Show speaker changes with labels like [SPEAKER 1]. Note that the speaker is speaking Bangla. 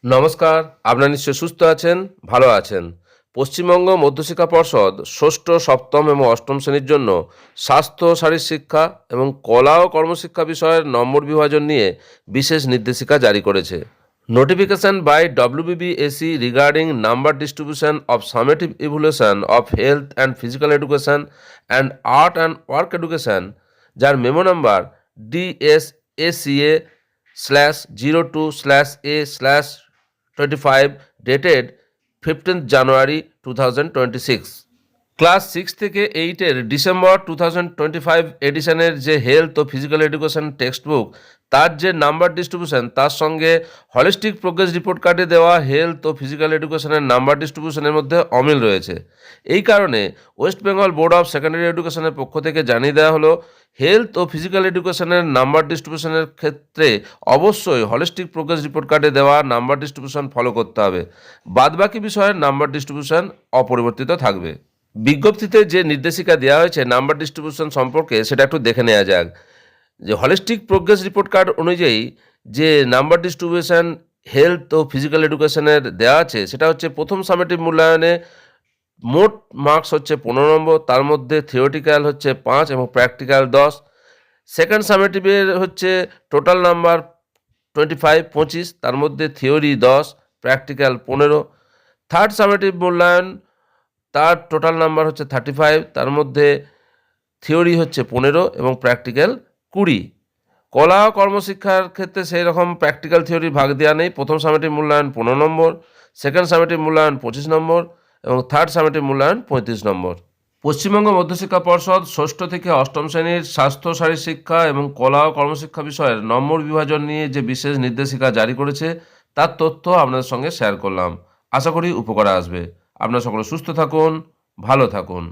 [SPEAKER 1] নমস্কার, আপনারা নিশ্চয়ই সুস্থ আছেন, ভালো আছেন। পশ্চিমবঙ্গ মধ্যশিক্ষা পর্ষদ ষষ্ঠ, সপ্তম এবং অষ্টম শ্রেণীর জন্য স্বাস্থ্য, শারীরশিক্ষা এবং কলা ও কর্মশিক্ষা বিষয়ের নম্বর বিভাজন নিয়ে বিশেষ নির্দেশিকা জারি করেছে। Notification by WBBSE regarding number distribution of summative evaluation of health and physical education and art and work education, যার memo number DSACA/02/A/25 dated 15th January 2026। Class 6 থেকে 8-এর ডিসেম্বর 2025 এডিশনের যে হেলথ ও ফিজিক্যাল এডুকেশন টেক্সট বুক, তার যে নাম্বার ডিস্ট্রিবিউশন, তার সঙ্গে হলিস্টিক প্রোগ্রেস রিপোর্ট কার্ডে দেওয়া হেলথ ও ফিজিক্যাল এডুকেশনের নাম্বার ডিস্ট্রিবিউশনের মধ্যে অমিল রয়েছে। এই কারণে West Bengal board of secondary এডুকেশনের পক্ষ থেকে জানিয়ে দেওয়া হলো, হেলথ ও ফিজিক্যাল এডুকেশনের নাম্বার ডিস্ট্রিবিউশনের ক্ষেত্রে অবশ্যই হলিস্টিক প্রোগ্রেস রিপোর্ট কার্ডে দেওয়া নাম্বার ডিস্ট্রিবিউশন ফলো করতে হবে। বাদবাকি বিষয়ের নাম্বার ডিস্ট্রিবিউশন অপরিবর্তিত থাকবে। বিজ্ঞপ্তিতে যে নির্দেশিকা দেওয়া হয়েছে নাম্বার ডিস্ট্রিবিউশন সম্পর্কে, সেটা একটু দেখে নেওয়া যাক। যে হলিস্টিক প্রোগ্রেস রিপোর্ট কার্ড অনুযায়ী যে নাম্বার ডিস্ট্রিবিউশন হেলথ ও ফিজিক্যাল এডুকেশনের দেওয়া আছে, সেটা হচ্ছে প্রথম সামেটিভ মূল্যায়নে মোট মার্কস হচ্ছে 15 নম্বর, তার মধ্যে থিওরিটিক্যাল হচ্ছে 5 এবং প্র্যাকটিক্যাল 10। সেকেন্ড সামেটিভের হচ্ছে টোটাল নাম্বার 25, তার মধ্যে থিওরি 10, প্র্যাকটিক্যাল 15। থার্ড সামেটিভ মূল্যায়ন, তার টোটাল নাম্বার হচ্ছে 35, তার মধ্যে থিওরি হচ্ছে 15 এবং প্র্যাকটিক্যাল 20। কলা ও কর্মশিক্ষার ক্ষেত্রে সেই রকম প্র্যাকটিক্যাল থিওরির ভাগ দেওয়া নেই। প্রথম সামেটিভ মূল্যায়ন 15 নম্বর, সেকেন্ড সামেটিভ মূল্যায়ন 25 নম্বর এবং থার্ড সামেটিভ মূল্যায়ন 35 নম্বর। পশ্চিমবঙ্গ মধ্যশিক্ষা পর্ষদ ষষ্ঠ থেকে অষ্টম শ্রেণীর স্বাস্থ্য, শারীরশিক্ষা এবং কলা ও কর্মশিক্ষা বিষয়ের নম্বর বিভাজন নিয়ে যে বিশেষ নির্দেশিকা জারি করেছে, তার তথ্য আপনাদের সঙ্গে শেয়ার করলাম। আশা করি উপকারে আসবে। আপনারা সকলে সুস্থ থাকুন, ভালো থাকুন।